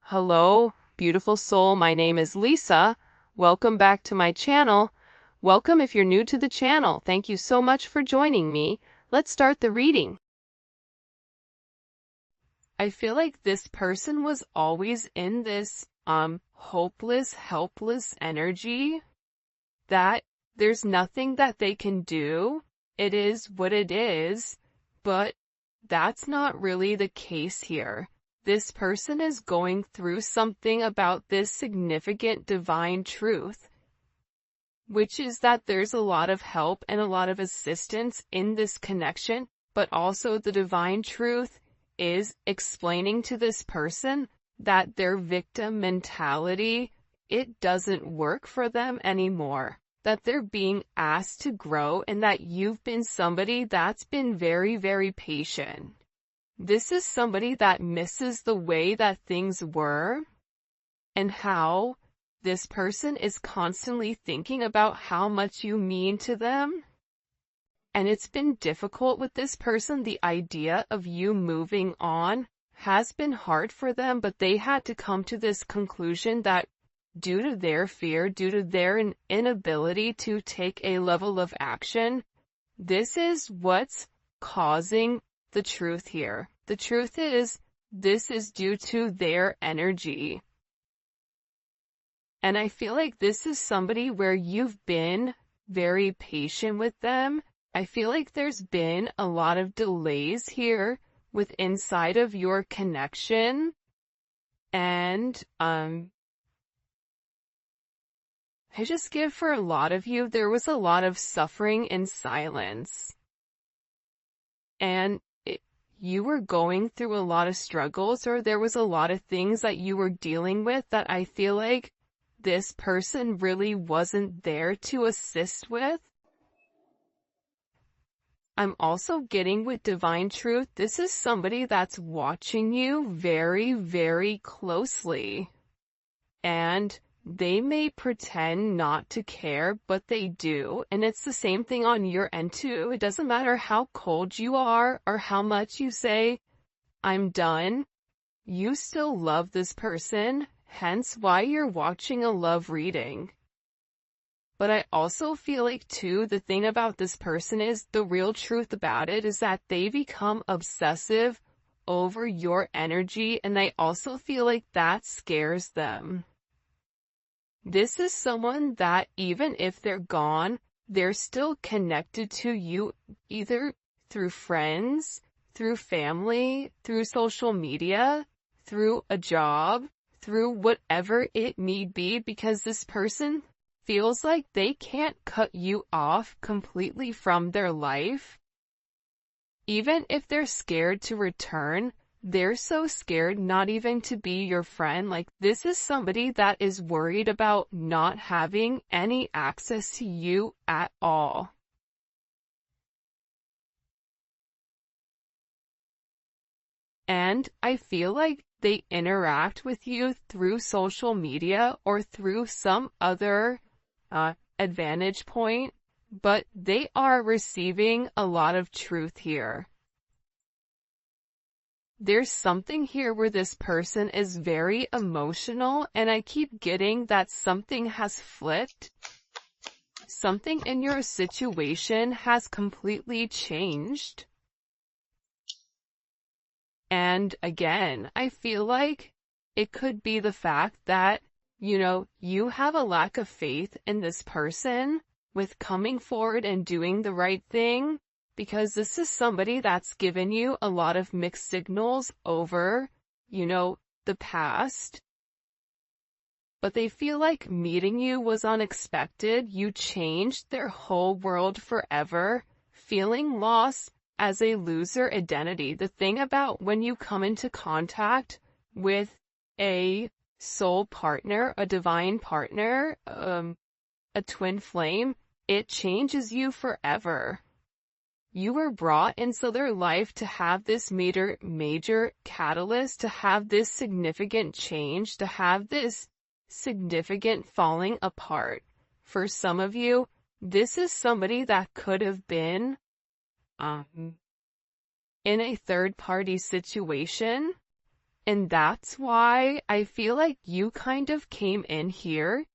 Hello, beautiful soul. My name is Lisa. Welcome back to my channel. Welcome if you're new to the channel. Thank you so much for joining me. Let's start the reading. I feel like this person was always in this hopeless, helpless energy that there's nothing that they can do. It is what it is, but that's not really the case here. This person is going through something about this significant divine truth, which is that there's a lot of help and a lot of assistance in this connection, but also the divine truth is explaining to this person that their victim mentality, it doesn't work for them anymore, that they're being asked to grow, and that you've been somebody that's been very, very patient. This is somebody that misses the way that things were and how this person is constantly thinking about how much you mean to them. And it's been difficult with this person. The idea of you moving on has been hard for them, but they had to come to this conclusion that due to their fear, due to their inability to take a level of action, this is what's causing the truth here. The truth is, this is due to their energy. And I feel like this is somebody where you've been very patient with them. I feel like there's been a lot of delays here with inside of your connection. And, I just give for a lot of you, there was a lot of suffering in silence. And you were going through a lot of struggles, or there was a lot of things that you were dealing with that I feel like this person really wasn't there to assist with. I'm also getting with divine truth, this is somebody that's watching you very, very closely. And they may pretend not to care, but they do. And it's the same thing on your end too. It doesn't matter how cold you are or how much you say, I'm done. You still love this person, hence why you're watching a love reading. But I also feel like too, the thing about this person is, the real truth about it is that they become obsessive over your energy, and I also feel like that scares them. This is someone that even if they're gone, they're still connected to you, either through friends, through family, through social media, through a job, through whatever it may be, because this person feels like they can't cut you off completely from their life. Even if they're scared to return, they're so scared not even to be your friend. Like, this is somebody that is worried about not having any access to you at all. And I feel like they interact with you through social media or through some other advantage point, but they are receiving a lot of truth here. There's something here where this person is very emotional, and I keep getting that something has flipped. Something in your situation has completely changed. And again, I feel like it could be the fact that, you have a lack of faith in this person with coming forward and doing the right thing, because this is somebody that's given you a lot of mixed signals over, the past. But they feel like meeting you was unexpected. You changed their whole world forever, feeling lost as a loser identity. The thing about when you come into contact with a soul partner, a divine partner, a twin flame, it changes you forever. You were brought into their life to have this major catalyst, to have this significant change, to have this significant falling apart. For some of you, this is somebody that could have been in a third-party situation, And that's why I feel like you kind of came in here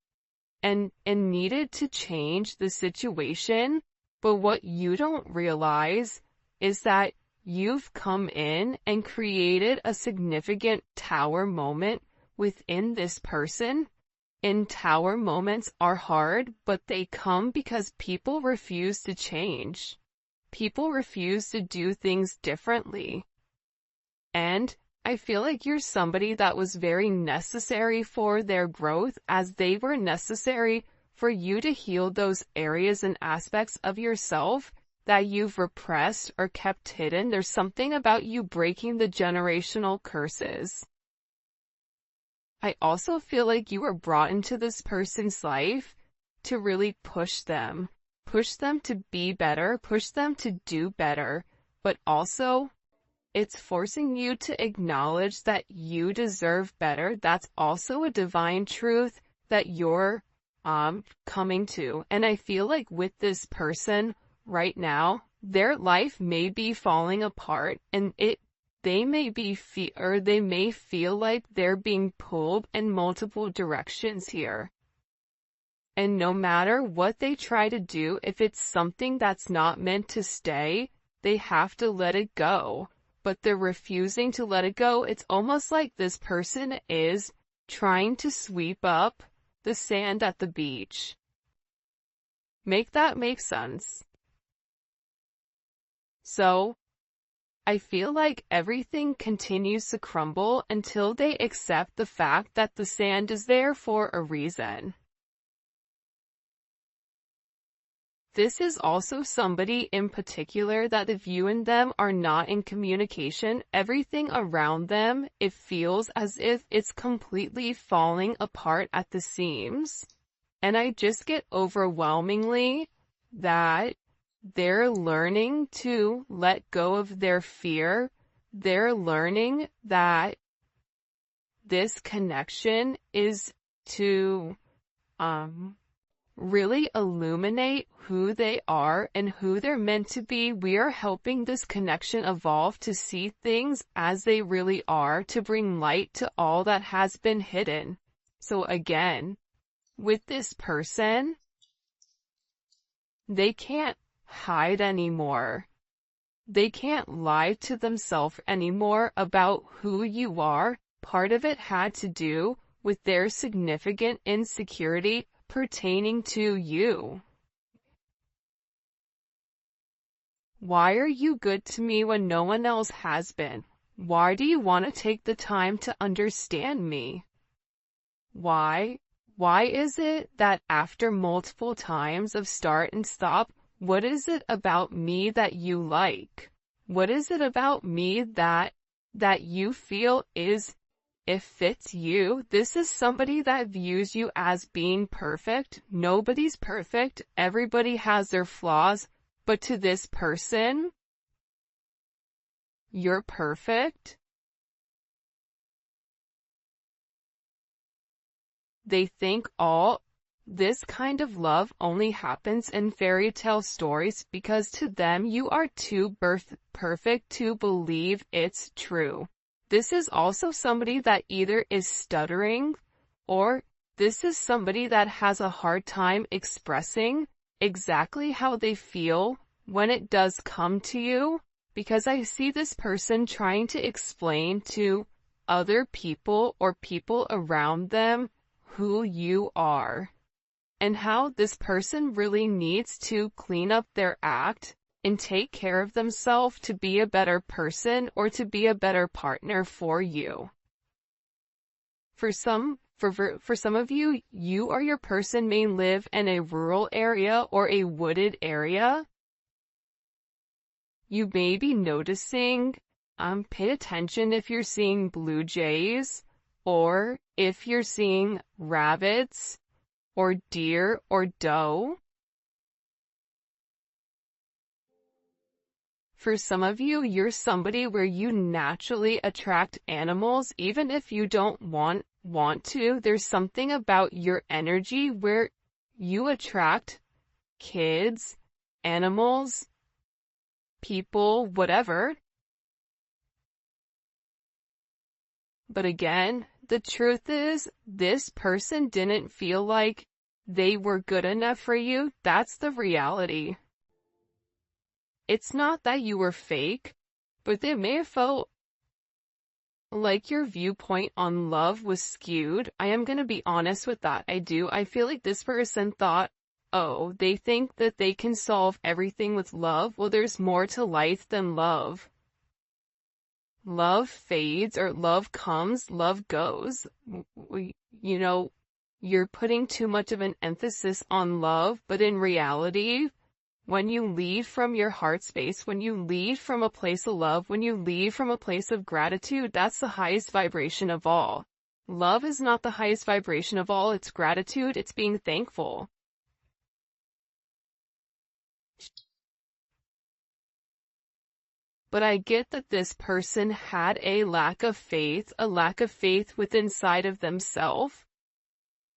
and needed to change the situation. But what you don't realize is that you've come in and created a significant tower moment within this person. And tower moments are hard, but they come because people refuse to change. People refuse to do things differently. And I feel like you're somebody that was very necessary for their growth, as they were necessary for you to heal those areas and aspects of yourself that you've repressed or kept hidden. There's something about you breaking the generational curses. I also feel like you were brought into this person's life to really push them to be better, push them to do better, but also it's forcing you to acknowledge that you deserve better. That's also a divine truth that you're coming to. And I feel like with this person right now, their life may be falling apart, and they may feel like they're being pulled in multiple directions here. And no matter what they try to do, if it's something that's not meant to stay, they have to let it go. But they're refusing to let it go. It's almost like this person is trying to sweep up the sand at the beach. Make that make sense? So, I feel like everything continues to crumble until they accept the fact that the sand is there for a reason. This is also somebody in particular that if you and them are not in communication, everything around them, it feels as if it's completely falling apart at the seams. And I just get overwhelmingly that they're learning to let go of their fear. They're learning that this connection is to really illuminate who they are and who they're meant to be. We are helping this connection evolve to see things as they really are, to bring light to all that has been hidden. So again, with this person, they can't hide anymore. They can't lie to themselves anymore about who you are. Part of it had to do with their significant insecurity pertaining to you. Why are you good to me when no one else has been? Why do you want to take the time to understand me? Why is it that after multiple times of start and stop, what is it about me that you like? What is it about me that you feel is, it fits you? This is somebody that views you as being perfect. Nobody's perfect. Everybody has their flaws. But to this person, you're perfect. They think all this kind of love only happens in fairy tale stories because to them you are too perfect to believe it's true. This is also somebody that either is stuttering, or this is somebody that has a hard time expressing exactly how they feel when it does come to you, because I see this person trying to explain to other people or people around them who you are, and how this person really needs to clean up their act and take care of themselves to be a better person or to be a better partner for you. For some of you, you or your person may live in a rural area or a wooded area. You may be noticing, pay attention if you're seeing blue jays, or if you're seeing rabbits, or deer, or doe. For some of you, you're somebody where you naturally attract animals, even if you don't want to. There's something about your energy where you attract kids, animals, people, whatever. But again, the truth is, this person didn't feel like they were good enough for you. That's the reality. It's not that you were fake, but they may have felt like your viewpoint on love was skewed. I am gonna be honest with that. I feel like this person thought, oh, they think that they can solve everything with love. Well, there's more to life than love. Love fades, or love comes, love goes. You're putting too much of an emphasis on love, but in reality, when you lead from your heart space, when you lead from a place of love, when you lead from a place of gratitude, that's the highest vibration of all. Love is not the highest vibration of all, it's gratitude, it's being thankful. But I get that this person had a lack of faith within inside of themselves,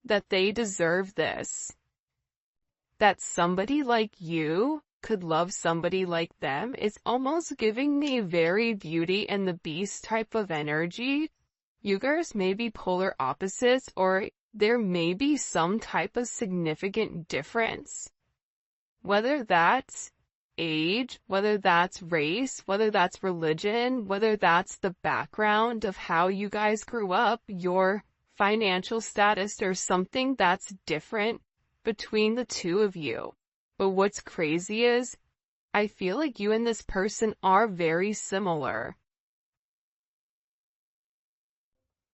that they deserve this. That somebody like you could love somebody like them is almost giving me very Beauty and the Beast type of energy. You guys may be polar opposites, or there may be some type of significant difference. Whether that's age, whether that's race, whether that's religion, whether that's the background of how you guys grew up, your financial status, or something that's different between the two of you. But what's crazy is, I feel like you and this person are very similar.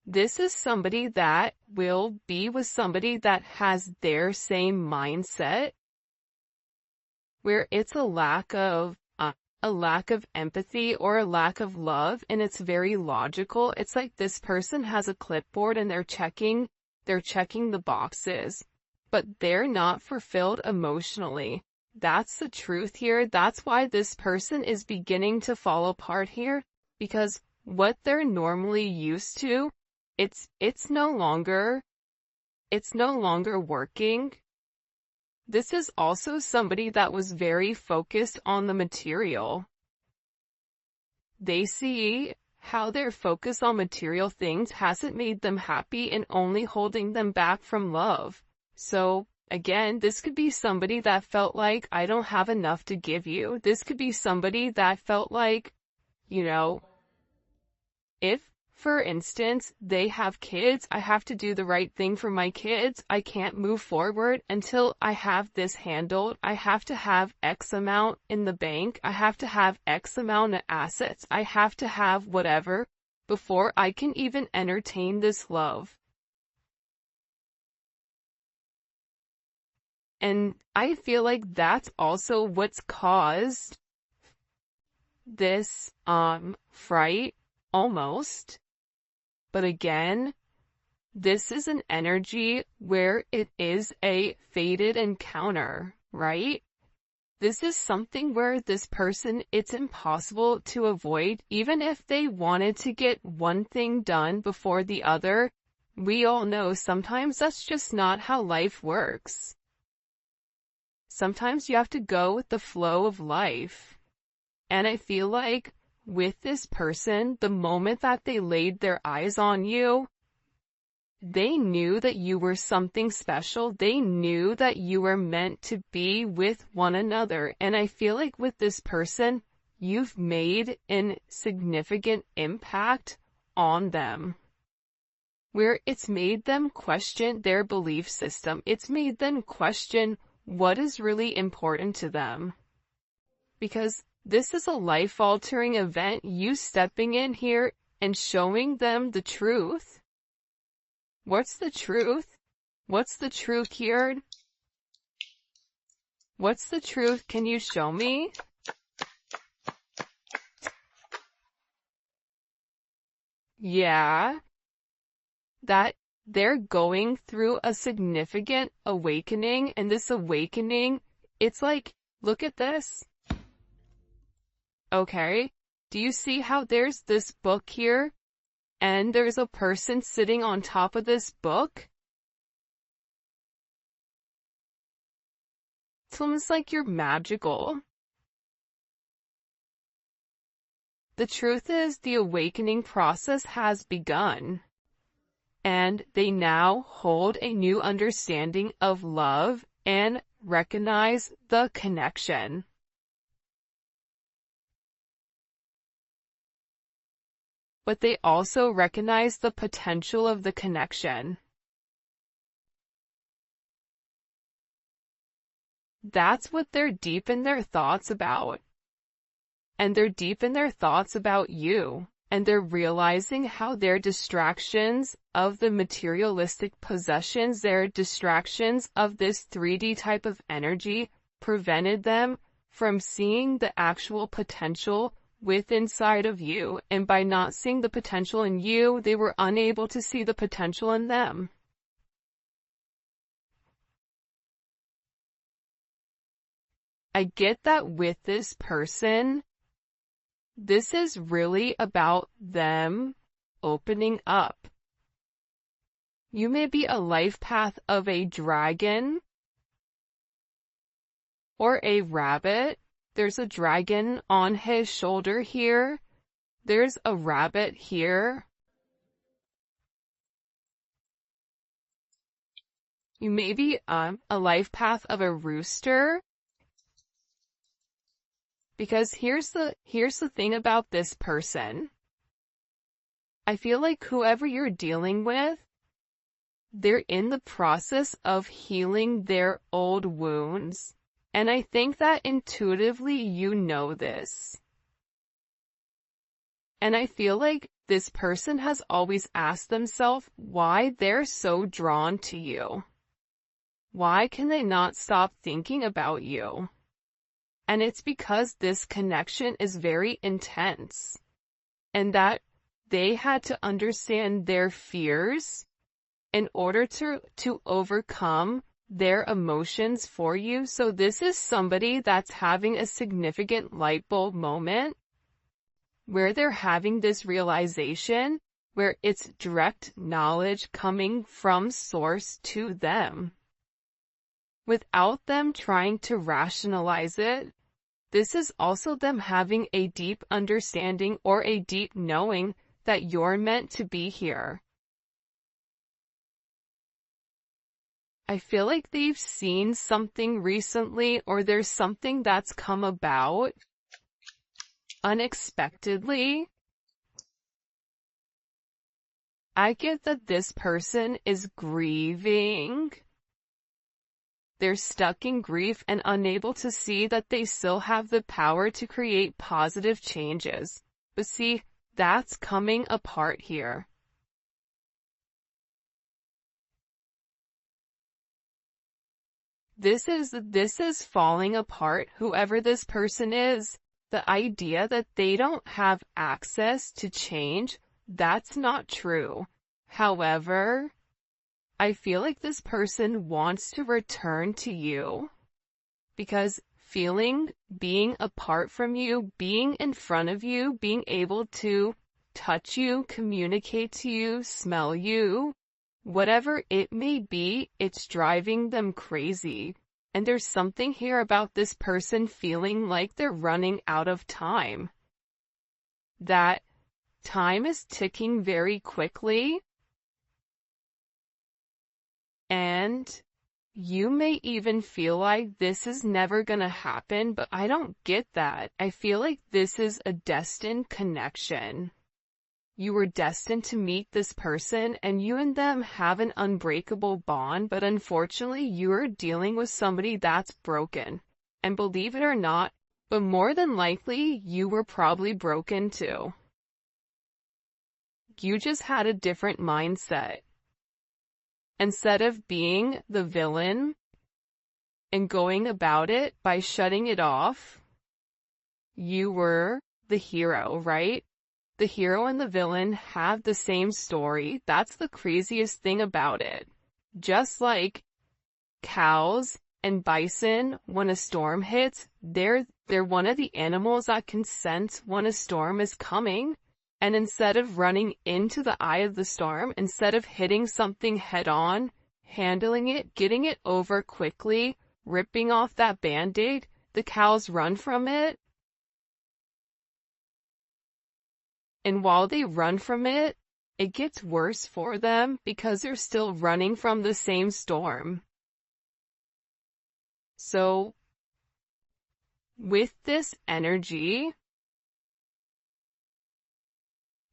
This is somebody that will be with somebody that has their same mindset, where it's a lack of empathy or a lack of love, and it's very logical. It's like this person has a clipboard and they're checking the boxes, but they're not fulfilled emotionally. That's the truth here. That's why this person is beginning to fall apart here, because what they're normally used to, it's no longer working. This is also somebody that was very focused on the material. They see how their focus on material things hasn't made them happy and only holding them back from love. So, again, this could be somebody that felt like, I don't have enough to give you. This could be somebody that felt like, if, for instance, they have kids, I have to do the right thing for my kids. I can't move forward until I have this handled. I have to have X amount in the bank. I have to have X amount of assets. I have to have whatever before I can even entertain this love. And I feel like that's also what's caused this, fright, almost. But again, this is an energy where it is a fated encounter, right? This is something where this person, it's impossible to avoid, even if they wanted to get one thing done before the other. We all know sometimes that's just not how life works. Sometimes you have to go with the flow of life. And I feel like with this person, the moment that they laid their eyes on you, they knew that you were something special. They knew that you were meant to be with one another. And I feel like with this person, you've made a significant impact on them, where it's made them question their belief system. It's made them question what is really important to them. Because this is a life-altering event, you stepping in here and showing them the truth. What's the truth? What's the truth here? What's the truth? Can you show me? Yeah, that they're going through a significant awakening, and this awakening, it's like, look at this. Okay, do you see how there's this book here, and there's a person sitting on top of this book? It's almost like you're magical. The truth is, the awakening process has begun, and they now hold a new understanding of love and recognize the connection. But they also recognize the potential of the connection. That's what they're deep in their thoughts about. And they're deep in their thoughts about you. And they're realizing how their distractions of the materialistic possessions, their distractions of this 3D type of energy, prevented them from seeing the actual potential within inside of you. And by not seeing the potential in you, they were unable to see the potential in them. I get that with this person, this is really about them opening up. You may be a life path of a dragon or a rabbit. There's a dragon on his shoulder here. There's a rabbit here. You may be a life path of a rooster. Because here's the thing about this person. I feel like whoever you're dealing with, they're in the process of healing their old wounds. And I think that intuitively you know this. And I feel like this person has always asked themselves why they're so drawn to you. Why can they not stop thinking about you? And it's because this connection is very intense, and that they had to understand their fears in order to overcome their emotions for you. So this is somebody that's having a significant light bulb moment where they're having this realization, where it's direct knowledge coming from source to them, without them trying to rationalize it. This is also them having a deep understanding or a deep knowing that you're meant to be here. I feel like they've seen something recently, or there's something that's come about unexpectedly. I get that this person is grieving. They're stuck in grief and unable to see that they still have the power to create positive changes. But see, that's coming apart here. This is falling apart, whoever this person is. The idea that they don't have access to change, that's not true. However, I feel like this person wants to return to you, because being apart from you, being in front of you, being able to touch you, communicate to you, smell you, whatever it may be, it's driving them crazy. And there's something here about this person feeling like they're running out of time. That time is ticking very quickly. And you may even feel like this is never gonna happen, but I don't get that. I feel like this is a destined connection. You were destined to meet this person, and you and them have an unbreakable bond, but unfortunately you're dealing with somebody that's broken. And believe it or not, but more than likely you were probably broken too. You just had a different mindset. Instead of being the villain and going about it by shutting it off, you were the hero, right? The hero and the villain have the same story. That's the craziest thing about it. Just like cows and bison, when a storm hits, they're one of the animals that can sense when a storm is coming. And instead of running into the eye of the storm, instead of hitting something head on, handling it, getting it over quickly, ripping off that band-aid, the cows run from it. And while they run from it, it gets worse for them because they're still running from the same storm. So, with this energy,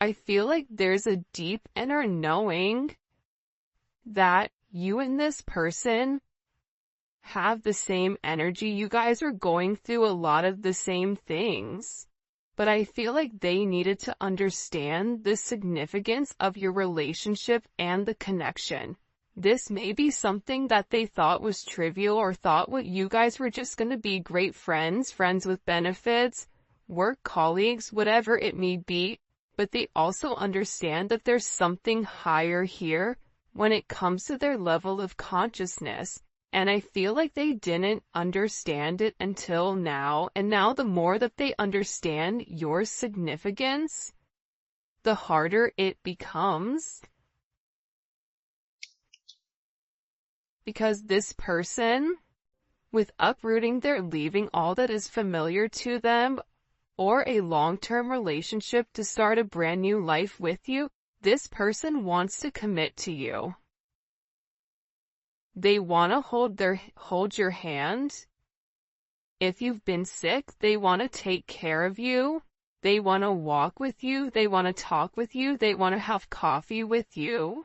I feel like there's a deep inner knowing that you and this person have the same energy. You guys are going through a lot of the same things. But I feel like they needed to understand the significance of your relationship and the connection. This may be something that they thought was trivial or thought what you guys were just going to be great friends, friends with benefits, work colleagues, whatever it may be. But they also understand that there's something higher here when it comes to their level of consciousness. And I feel like they didn't understand it until now. And now the more that they understand your significance, the harder it becomes. Because this person, with uprooting, they're leaving all that is familiar to them, or a long-term relationship to start a brand new life with you, this person wants to commit to you. They want to hold your hand. If you've been sick, they want to take care of you. They want to walk with you. They want to talk with you. They want to have coffee with you.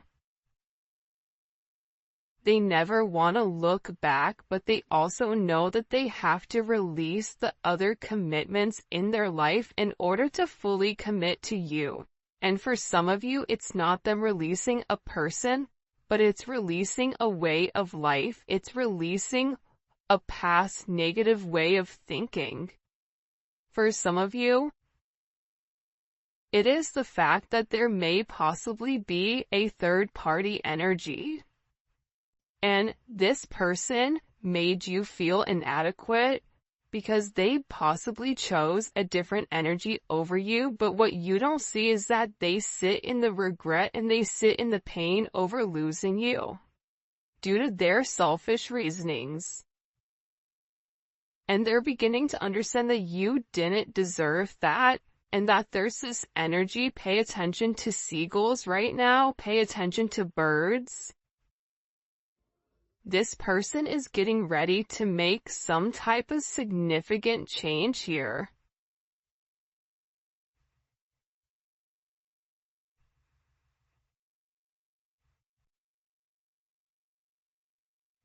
They never want to look back, but they also know that they have to release the other commitments in their life in order to fully commit to you. And for some of you, it's not them releasing a person, but it's releasing a way of life. It's releasing a past negative way of thinking. For some of you, it is the fact that there may possibly be a third-party energy. And this person made you feel inadequate because they possibly chose a different energy over you, but what you don't see is that they sit in the regret and they sit in the pain over losing you due to their selfish reasonings. And they're beginning to understand that you didn't deserve that, and that there's this energy. Pay attention to seagulls right now. Pay attention to birds. This person is getting ready to make some type of significant change here.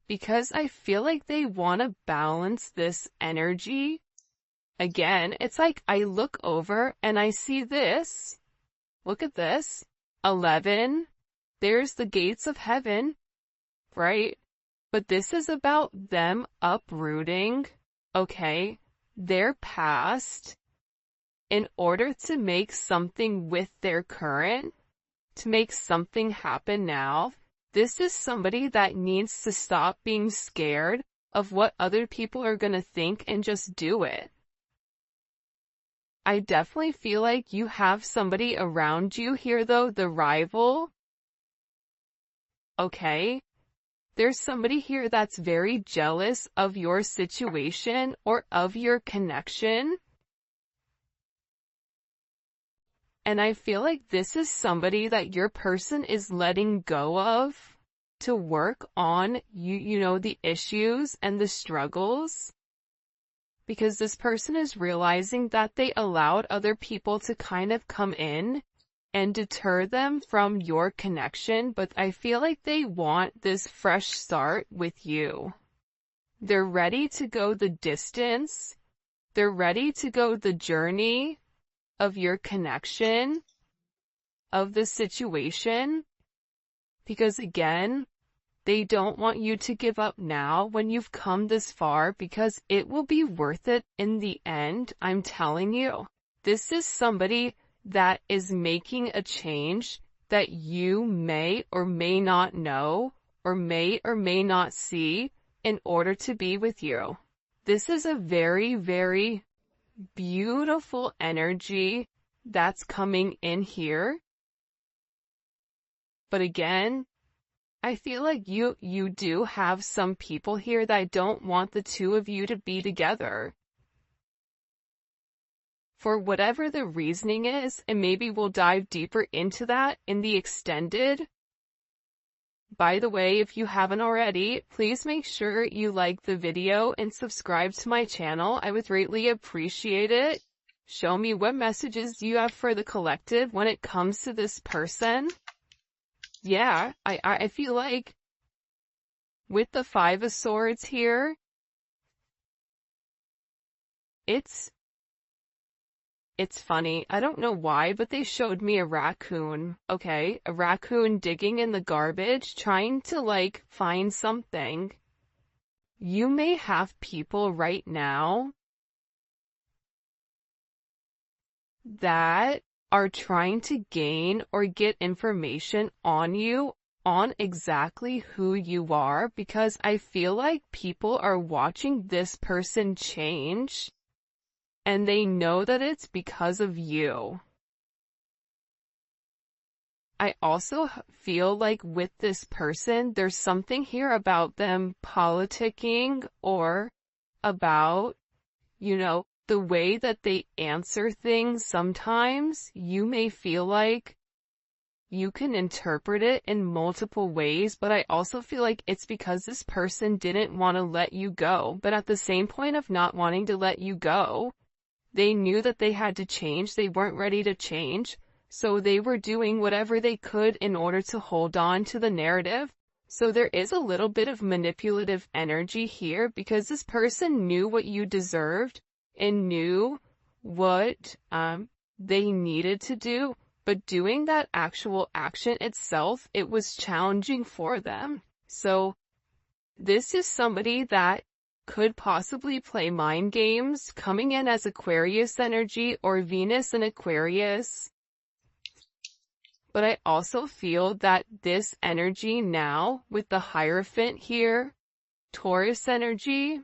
Because I feel like they want to balance this energy. Again, it's like I look over and I see this. Look at this. 11. There's the gates of heaven, right? But this is about them uprooting, okay, their past in order to make something with their current, to make something happen now. This is somebody that needs to stop being scared of what other people are going to think and just do it. I definitely feel like you have somebody around you here though, the rival. Okay? There's somebody here that's very jealous of your situation or of your connection. And I feel like this is somebody that your person is letting go of to work on you know, the issues and the struggles. Because this person is realizing that they allowed other people to kind of come in and deter them from your connection, but I feel like they want this fresh start with you. They're ready to go the distance. They're ready to go the journey of your connection, of the situation, because again, they don't want you to give up now when you've come this far, because it will be worth it in the end. I'm telling you, this is somebody that is making a change that you may or may not know or may not see in order to be with you. This is a very, very beautiful energy that's coming in here. But again, I feel like you do have some people here that don't want the two of you to be together. for whatever the reasoning is, and maybe we'll dive deeper into that in the extended. By the way, if you haven't already, please make sure you like the video and subscribe to my channel. I would greatly appreciate it. Show me what messages you have for the collective when it comes to this person. Yeah, I feel like with the Five of Swords here, it's funny. I don't know why, but they showed me a raccoon, okay? A raccoon digging in the garbage, trying to, like, find something. You may have people right now that are trying to gain or get information on you, on exactly who you are, because I feel like people are watching this person change, and they know that it's because of you. I also feel like with this person, there's something here about them politicking or about, the way that they answer things. Sometimes you may feel like you can interpret it in multiple ways, but I also feel like it's because this person didn't want to let you go. But at the same point of not wanting to let you go, they knew that they had to change. They weren't ready to change. So they were doing whatever they could in order to hold on to the narrative. So there is a little bit of manipulative energy here because this person knew what you deserved and knew what they needed to do, but doing that actual action itself, it was challenging for them. So this is somebody that could possibly play mind games, coming in as Aquarius energy or Venus in Aquarius. But I also feel that this energy now, with the Hierophant here, Taurus energy,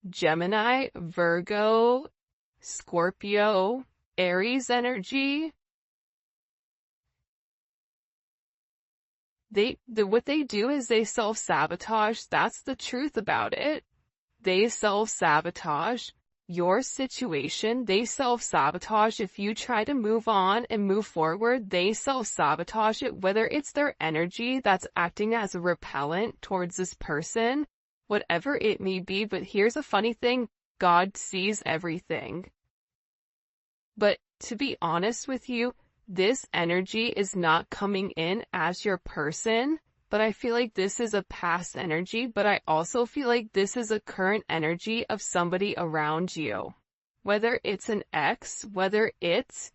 Gemini, Virgo, Scorpio, Aries energy, what they do is they self-sabotage. That's the truth about it. They self-sabotage your situation. They self-sabotage. If you try to move on and move forward, they self-sabotage it, whether it's their energy that's acting as a repellent towards this person, whatever it may be. But here's a funny thing. God sees everything. But to be honest with you, this energy is not coming in as your person, but I feel like this is a past energy, but I also feel like this is a current energy of somebody around you. Whether it's an ex, whether it's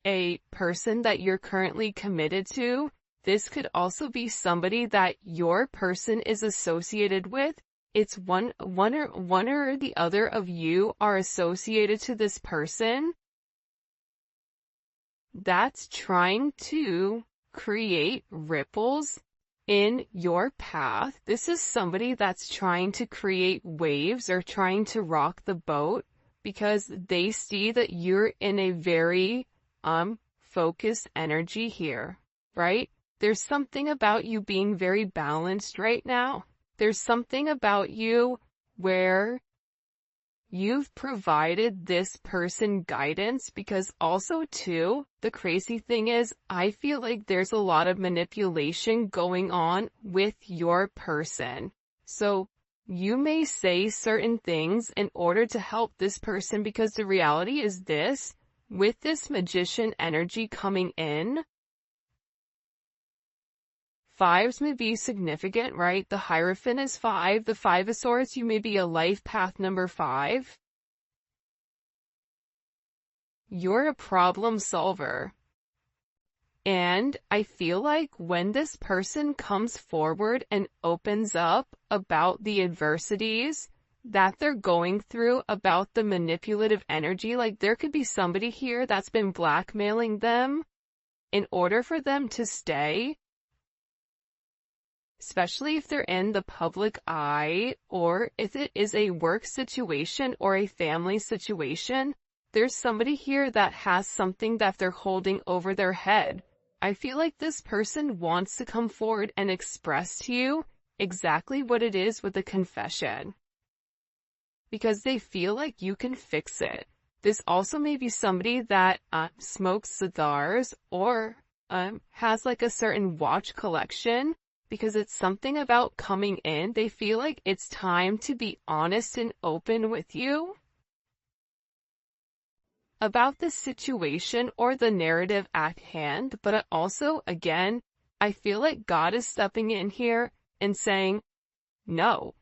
a person that you're currently committed to, this could also be somebody that your person is associated with. It's one or the other of you are associated to this person that's trying to create ripples in your path. This is somebody that's trying to create waves or trying to rock the boat because they see that you're in a very focused energy here, right? There's something about you being very balanced right now. There's something about you where you've provided this person guidance, because also too, the crazy thing is, I feel like there's a lot of manipulation going on with your person. So you may say certain things in order to help this person, because the reality is this, with this Magician energy coming in, fives may be significant, right? The Hierophant is 5. The Five of Swords, you may be a life path number 5. You're a problem solver. And I feel like when this person comes forward and opens up about the adversities that they're going through, about the manipulative energy, like there could be somebody here that's been blackmailing them in order for them to stay, especially if they're in the public eye, or if it is a work situation or a family situation. There's somebody here that has something that they're holding over their head. I feel like this person wants to come forward and express to you exactly what it is with a confession. because they feel like you can fix it. This also may be somebody that smokes cigars or has like a certain watch collection, because it's something about coming in. They feel like it's time to be honest and open with you about the situation or the narrative at hand. But also, again, I feel like God is stepping in here and saying, no,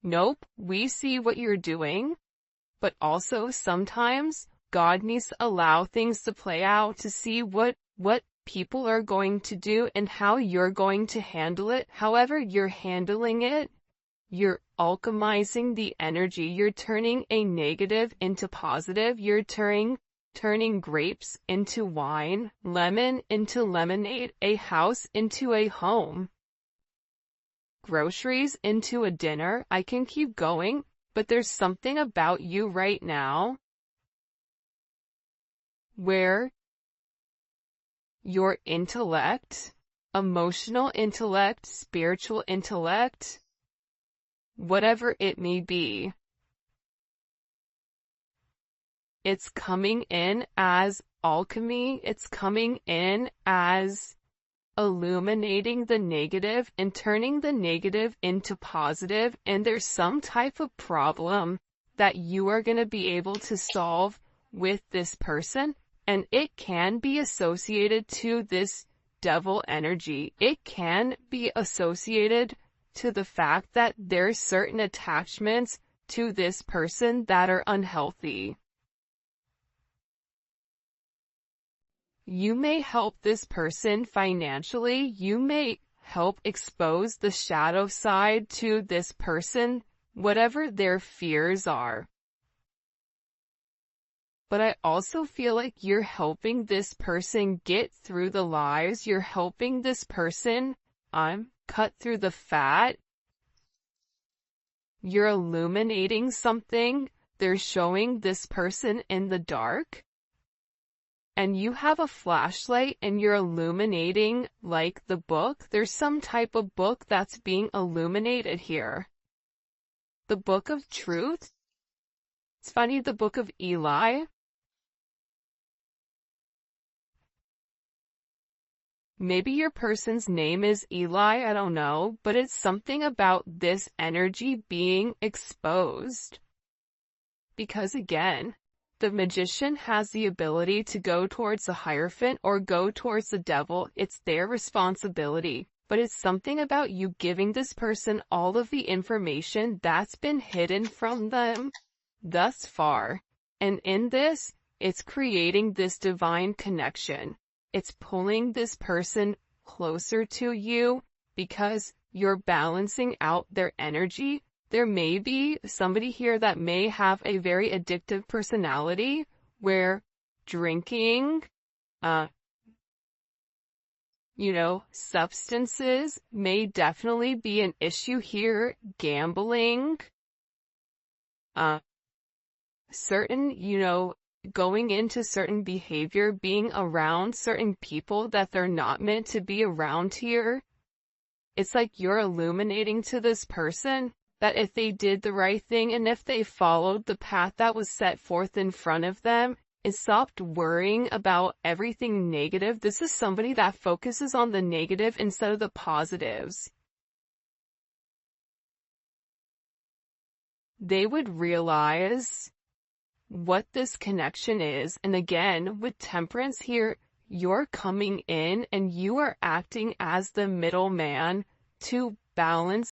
nope, we see what you're doing. But also sometimes God needs to allow things to play out to see what people are going to do and how you're going to handle it. However you're handling it, you're alchemizing the energy. You're turning a negative into positive. You're turning grapes into wine, lemon into lemonade, a house into a home, groceries into a dinner. I can keep going, but there's something about you right now where your intellect, emotional intellect, spiritual intellect, whatever it may be, it's coming in as alchemy. It's coming in as illuminating the negative and turning the negative into positive. And there's some type of problem that you are going to be able to solve with this person. And it can be associated to this devil energy. It can be associated to the fact that there's certain attachments to this person that are unhealthy. You may help this person financially. You may help expose the shadow side to this person, whatever their fears are. But I also feel like you're helping this person get through the lies. You're helping this person cut through the fat. You're illuminating something. They're showing this person in the dark. And you have a flashlight and you're illuminating like the book. There's some type of book that's being illuminated here. The book of truth. It's funny, the book of Eli. Maybe your person's name is Eli, I don't know, but it's something about this energy being exposed. Because again, the magician has the ability to go towards the Hierophant or go towards the devil. It's their responsibility. But it's something about you giving this person all of the information that's been hidden from them thus far. And in this, it's creating this divine connection. It's pulling this person closer to you because you're balancing out their energy. There may be somebody here that may have a very addictive personality where drinking, substances may definitely be an issue here. Gambling, certain, going into certain behavior, being around certain people that they're not meant to be around here. It's like you're illuminating to this person that if they did the right thing and if they followed the path that was set forth in front of them and stopped worrying about everything negative. This is somebody that focuses on the negative instead of the positives. They would realize what this connection is. And again, with Temperance here, you're coming in and you are acting as the middleman to balance